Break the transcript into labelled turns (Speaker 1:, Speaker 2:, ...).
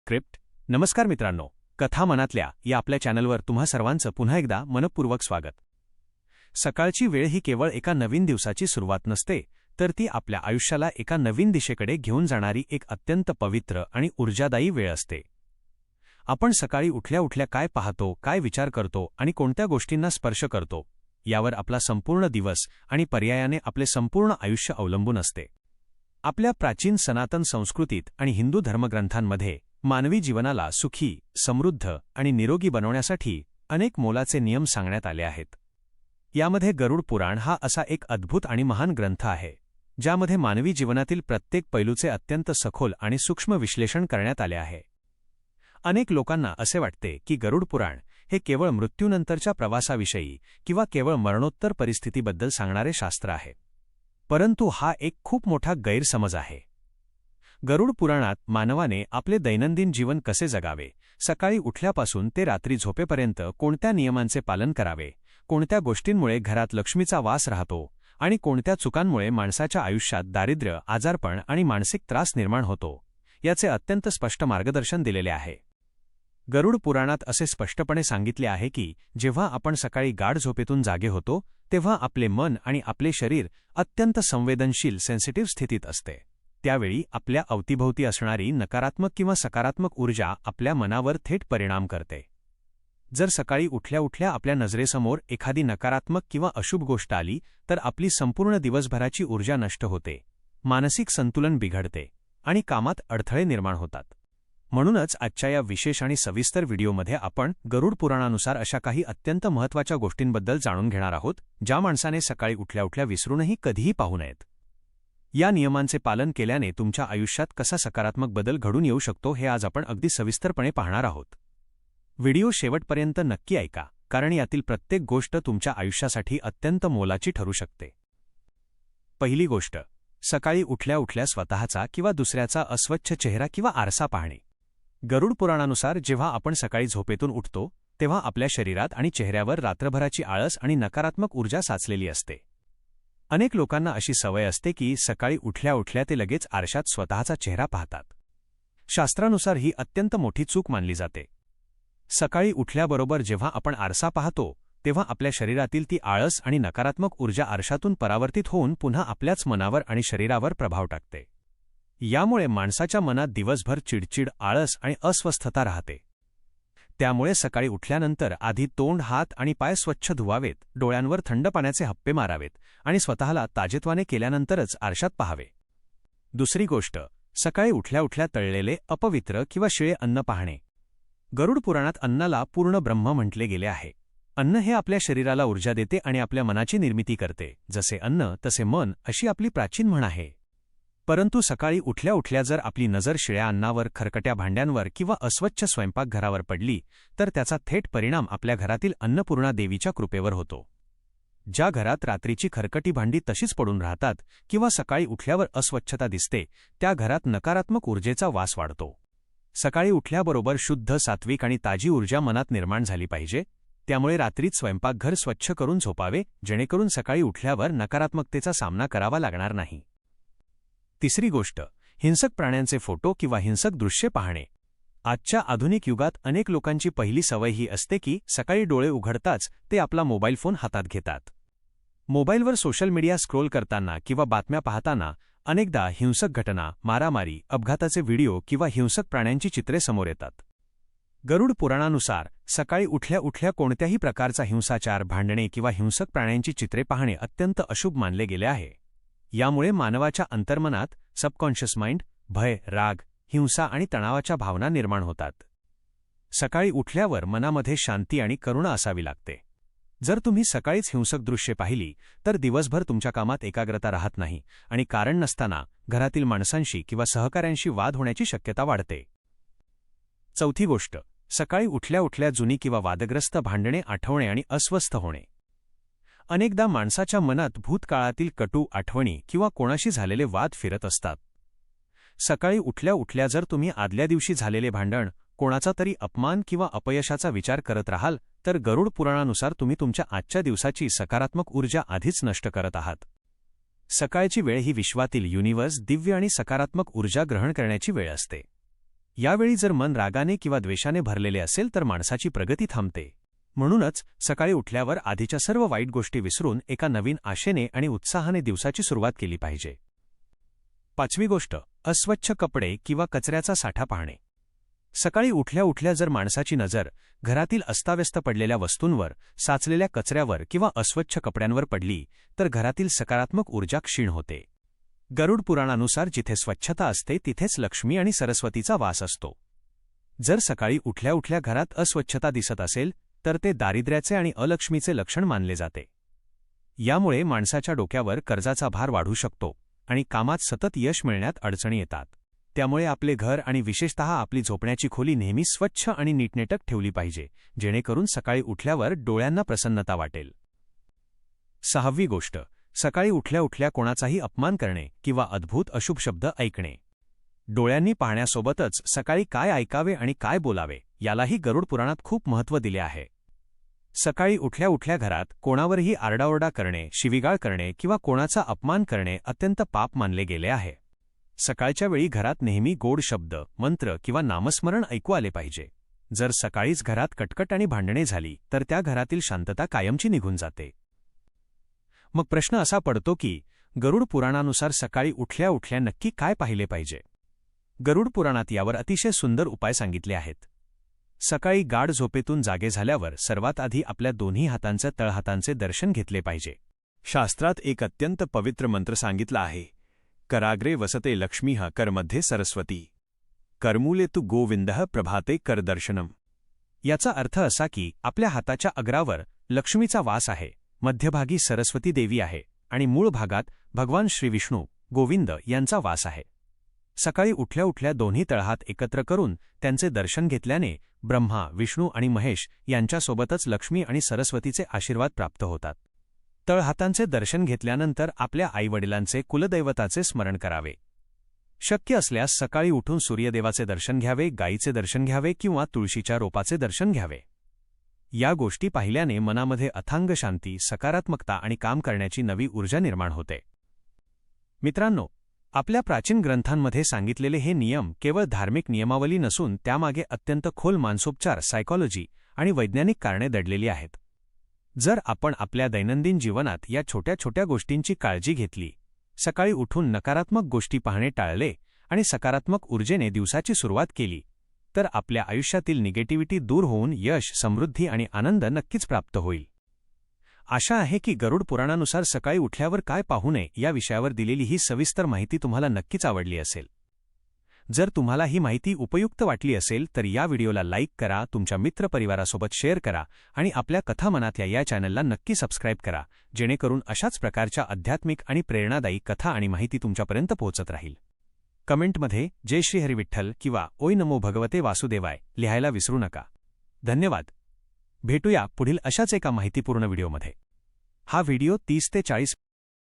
Speaker 1: Script. नमस्कार मित्रांनो, कथा मनातल्या या आपल्या चॅनलवर तुम्हा सर्वांचं पुन्हा एकदा मनपूर्वक स्वागत. सकाळची वेळ ही केवळ एका नवीन दिवसाची सुरुवात नसते, तर ती आपल्या आयुष्याला एका नवीन दिशेकडे घेऊन जाणारी एक अत्यंत पवित्र आणि ऊर्जादायी वेळ असते. आपण सकाळी उठल्या उठल्या काय पाहतो, काय विचार करतो आणि कोणत्या गोष्टींना स्पर्श करतो, यावर आपला संपूर्ण दिवस आणि पर्यायाने आपले संपूर्ण आयुष्य अवलंबून असते. आपल्या प्राचीन सनातन संस्कृतीत आणि हिंदू धर्मग्रंथांमध्ये मानवी जीवनाला सुखी, समृद्ध आणि निरोगी बनवण्यासाठी अनेक मोलाचे नियम सांगण्यात आले आहेत. यामध्ये गरुड पुराण हा असा एक अद्भुत आणि महान ग्रंथ आहे, ज्यामध्ये मानवी जीवनातील प्रत्येक पैलूचे अत्यंत सखोल आणि सूक्ष्म विश्लेषण करण्यात आले आहे. अनेक लोकांना असे वाटते की गरुड पुराण हे केवळ मृत्यूनंतरच्या प्रवासाविषयी किंवा केवळ मरणोत्तर परिस्थितीबद्दल सांगणारे शास्त्र आहे. परंतु हा एक खूप मोठा गैरसमज आहे. गरुड पुराणात मानवाने आपले दैनंदिन जीवन कसे जगावे, सकाळी उठल्यापासून ते रात्री झोपेपर्यंत कोणत्या नियमांचे पालन करावे, कोणत्या गोष्टींमुळे घरात लक्ष्मीचा वास राहतो आणि कोणत्या चुकांमुळे माणसाच्या आयुष्यात दारिद्र्य, आजारपण आणि मानसिक त्रास निर्माण होतो, याचे अत्यंत स्पष्ट मार्गदर्शन दिलेले आहे. गरुड पुराणात असे स्पष्टपणे सांगितले आहे की जेव्हा आपण सकाळी गाढ झोपेतून जागे होतो, तेव्हा आपले मन आणि आपले शरीर अत्यंत संवेदनशील सेन्सिटिव्ह स्थितीत असते. त्यावेळी आपल्या अवतीभोवती असणारी नकारात्मक किंवा सकारात्मक ऊर्जा आपल्या मनावर थेट परिणाम करते. जर सकाळी उठल्या उठल्या आपल्या नजरेसमोर एखादी नकारात्मक किंवा अशुभ गोष्ट आली, तर आपली संपूर्ण दिवसभराची ऊर्जा नष्ट होते, मानसिक संतुलन बिघडते आणि कामात अडथळे निर्माण होतात. म्हणूनच आजच्या या विशेष आणि सविस्तर व्हिडिओमध्ये आपण गरुड पुराणानुसार अशा काही अत्यंत महत्त्वाच्या गोष्टींबद्दल जाणून घेणार आहोत, ज्या माणसाने सकाळी उठल्या उठल्या विसरूनही कधीही पाहू नयेत. या नियमांचे पालन केल्याने तुमच्या आयुष्यात कसा सकारात्मक बदल घडून येऊ शकतो हे आज आपण अगदी सविस्तरपणे पाहणार आहोत. व्हिडिओ शेवटपर्यंत नक्की ऐका, कारण यातील प्रत्येक गोष्ट तुमच्या आयुष्यासाठी अत्यंत मोलाची ठरू शकते. पहिली गोष्ट, सकाळी उठल्या उठल्या स्वतःचा किंवा दुसऱ्याचा अस्वच्छ चेहरा किंवा आरसा पाहणे. गरुड पुराणानुसार जेव्हा आपण सकाळी झोपेतून उठतो, तेव्हा आपल्या शरीरात आणि चेहऱ्यावर रात्रभराची आळस आणि नकारात्मक ऊर्जा साचलेली असते. अनेक लोकांना अशी सवय असते की सकाळी उठल्या उठल्या ते लगेच आरशात स्वतःचा चेहरा पाहतात. शास्त्रानुसार ही अत्यंत मोठी चूक मानली जाते. सकाळी उठल्याबरोबर जेव्हा आपण आरसा पाहतो, तेव्हा आपल्या शरीरातील ती आळस आणि नकारात्मक ऊर्जा आरशातून परावर्तित होऊन पुन्हा आपल्याच मनावर आणि शरीरावर प्रभाव टाकते. यामुळे माणसाच्या मनात दिवसभर चिडचिड, आळस आणि अस्वस्थता राहते. त्यामुळे सकाळी उठल्यानंतर आधी तोंड, हात आणि पाय स्वच्छ धुवावेत, डोळ्यांवर थंड पाण्याचे हप्पे मारावेत आणि स्वतःला ताजेतवाने केल्यानंतरच आरशात पाहावे. दुसरी गोष्ट, सकाळी उठल्या उठल्या तळलेले, अपवित्र किंवा शिळे अन्न पाहणे. गरुड पुराणात अन्नाला पूर्ण ब्रह्म म्हटले गेले आहे. अन्न हे आपल्या शरीराला ऊर्जा देते आणि आपल्या मनाची निर्मिती करते. जसे अन्न तसे मन, अशी आपली प्राचीन म्हण आहे. परंतु सकाळी उठल्या उठल्या जर आपली नजर शिळ्या अन्नावर, खरकट्या भांड्यांवर किंवा अस्वच्छ स्वयंपाकघरावर पडली, तर त्याचा थेट परिणाम आपल्या घरातील अन्नपूर्णा देवीच्या कृपेवर होतो. ज्या घरात रात्रीची खरकटी भांडी तशीच पडून राहतात किंवा सकाळी उठल्यावर अस्वच्छता दिसते, त्या घरात नकारात्मक ऊर्जेचा वास वाढतो. सकाळी उठल्याबरोबर शुद्ध, सात्विक आणि ताजी ऊर्जा मनात निर्माण झाली पाहिजे. त्यामुळे रात्रीच स्वयंपाकघर स्वच्छ करून झोपावे, जेणेकरून सकाळी उठल्यावर नकारात्मकतेचा सामना करावा लागणार नाही. तिसरी गोष्ट, हिंसक प्राण्यांचे फोटो किंवा हिंसक दृश्ये पाहणे. आजच्या आधुनिक युगात अनेक लोकांची पहिली सवय ही असते की सकाळी डोळे उघडताच ते आपला मोबाईल फोन हातात घेतात. मोबाईलवर सोशल मीडिया स्क्रोल करताना किंवा बातम्या पाहताना अनेकदा हिंसक घटना, मारामारी, अपघाताचे व्हिडिओ किंवा हिंसक प्राण्यांची चित्रे समोर येतात. गरुड पुराणानुसार सकाळी उठल्या उठल्या कोणत्याही प्रकारचा हिंसाचार, भांडणे किंवा हिंसक प्राण्यांची चित्रे पाहणे अत्यंत अशुभ मानले गेले आहे. यामुळे मानवाच्या अंतर्मनात सबकॉन्शियस माइंड भय, राग, हिंसा आणि तणावाच्या भावना निर्माण होतात. सकाळी उठल्यावर मनामध्ये शांती आणि करुणा असावी लागते. जर तुम्ही सकाळीच हिंसक दृश्ये पाहिली, तर दिवसभर तुमच्या कामात एकाग्रता राहत नाही आणि कारण नसताना घरातील माणसांशी किंवा सहकाऱ्यांशी वाद होण्याची शक्यता वाढते. चौथी गोष्ट, सकाळी उठल्या उठल्या जुनी किंवा वादग्रस्त भांडणे आठवणे आणि अस्वस्थ होणे. अनेकदा माणसाच्या मनात भूतकाळातील कटू आठवणी किंवा कोणाशी झालेले वाद फिरत असतात. सकाळी उठल्या उठल्या जर तुम्ही आदल्या दिवशी झालेले भांडण, कोणाचा तरी अपमान किंवा अपयशाचा विचार करत राहाल, तर गरुड पुराणानुसार तुम्ही तुमच्या आजच्या दिवसाची सकारात्मक ऊर्जा आधीच नष्ट करत आहात. सकाळची वेळ ही विश्वातील युनिव्हर्स, दिव्य आणि सकारात्मक ऊर्जा ग्रहण करण्याची वेळ असते. यावेळी जर मन रागाने किंवा द्वेषाने भरलेले असेल तर माणसाची प्रगती थांबते. म्हणूनच सकाळी उठल्यावर आधीच्या सर्व वाईट गोष्टी विसरून एका नवीन आशेने आणि उत्साहाने दिवसाची सुरुवात केली पाहिजे. 5वी गोष्ट, अस्वच्छ कपडे किंवा कचऱ्याचा साठा पाहणे. सकाळी उठल्या उठल्या जर माणसाची नजर घरातील अस्ताव्यस्त पडलेल्या वस्तूंवर, साचलेल्या कचऱ्यावर किंवा अस्वच्छ कपड्यांवर पडली तर घरातील सकारात्मक ऊर्जा क्षीण होते. गरुड पुराणानुसार जिथे स्वच्छता असते तिथेच लक्ष्मी आणि सरस्वतीचा वास असतो. जर सकाळी उठल्या उठल्या घरात अस्वच्छता दिसत असेल तर ते दारिद्र्याचे आणि अलक्ष्मीचे लक्षण मानले जाते. यामुळे माणसाच्या डोक्यावर कर्जाचा भार वाढू शकतो आणि कामात सतत यश मिळण्यात अडचणी येतात. त्यामुळे आपले घर आणि विशेषतः आपली झोपण्याची खोली नेहमी स्वच्छ आणि नीटनेटक ठेवली पाहिजे, जेणेकरून सकाळी उठल्यावर डोळ्यांना प्रसन्नता वाटेल. 6वी गोष्ट, सकाळी उठल्या उठल्या कोणाचाही अपमान करणे किंवा अद्भुत अशुभ शब्द ऐकणे. डोळ्यांनी पाहण्यासोबतच सकाळी काय ऐकावे आणि काय बोलावे यालाही गरुड पुराणात खूप महत्त्व दिले आहे. सकाळी उठल्या उठल्या घरात कोणावरही आरडाओरडा करणे, शिवीगाळ करणे किंवा कोणाचा अपमान करणे अत्यंत पाप मानले गेले आहे. सकाळच्या वेळी घरात नेहमी गोड शब्द, मंत्र किंवा नामस्मरण ऐकू आले पाहिजे. जर सकाळीच घरात कटकट आणि भांडणे झाली तर त्या घरातील शांतता कायमची निघून जाते. मग प्रश्न असा पडतो की गरुड पुराणानुसार सकाळी उठल्या उठल्या नक्की काय पाहिले पाहिजे. गरुड पुराणात यावर अतिशय सुंदर उपाय सांगितले आहेत. सकाळी गाढ झोपेतून जागे झाल्यावर सर्वात आधी आपल्या दोन्ही हातांच्या तळहातांचे दर्शन घेतले पाहिजे. शास्त्रात एक अत्यंत पवित्र मंत्र सांगितला आहे, कराग्रे वसते लक्ष्मीः करमध्ये सरस्वती, करमूले तु गोविंदः प्रभाते करदर्शनम. याचा अर्थ असा की आपल्या हाताच्या अग्रावर लक्ष्मीचा वास आहे, मध्यभागी सरस्वती देवी आहे आणि मूळ भागात भगवान श्रीविष्णू गोविंद यांचा वास आहे. सकाळी उठल्या उठल्या दोन्ही तळहात एकत्र करून त्यांचे दर्शन घेतल्याने ब्रह्मा, विष्णू आणि महेश यांच्यासोबतच लक्ष्मी आणि सरस्वतीचे आशीर्वाद प्राप्त होतात. तळहातांचे दर्शन घेतल्यानंतर आपल्या आईवडिलांचे कुलदैवताचे स्मरण करावे. शक्य असल्यास सकाळी उठून सूर्यदेवाचे दर्शन घ्यावे, गायीचे दर्शन घ्यावे किंवा तुळशीच्या रोपाचे दर्शन घ्यावे. या गोष्टी पाहिल्याने मनामध्ये अथांग शांती, सकारात्मकता आणि काम करण्याची नवी ऊर्जा निर्माण होते. मित्रांनो, आपल्या प्राचीन ग्रंथांमध्ये सांगितलेले हे नियम केवळ धार्मिक नियमावली नसून त्यामागे अत्यंत खोल मानसोपचार, सायकॉलॉजी आणि वैज्ञानिक कारणे दडलेली आहेत. जर आपण आपल्या दैनंदिन जीवनात या छोट्या छोट्या गोष्टींची काळजी घेतली, सकाळी उठून नकारात्मक गोष्टी पाहणे टाळले आणि सकारात्मक ऊर्जेने दिवसाची सुरुवात केली, तर आपल्या आयुष्यातील निगेटिव्हिटी दूर होऊन यश, समृद्धी आणि आनंद नक्कीच प्राप्त होईल. आशा आहे की गरुड पुराणानुसार सकाळी उठल्यावर काय पाहू नये या विषयावर दिलेली ही सविस्तर माहिती तुम्हाला नक्कीच आवडली असेल. जर तुम्हाला ही माहिती उपयुक्त वाटली असेल तर या व्हिडिओला लाईक करा, तुमच्या मित्रपरिवारासोबत शेअर करा आणि आपल्या कथा मनातल्या या चॅनलला नक्की सबस्क्राईब करा, जेणेकरून अशाच प्रकारच्या आध्यात्मिक आणि प्रेरणादायी कथा आणि माहिती तुमच्यापर्यंत पोहोचत राहील. कमेंटमध्ये जय श्री हरी विठ्ठल किंवा ओय नमो भगवते वासुदेवाय लिहायला विसरू नका. धन्यवाद. भेटूया पुढील अशाच एका माहितीपूर्ण व्हिडिओमध्ये. हा व्हिडिओ 30 ते 40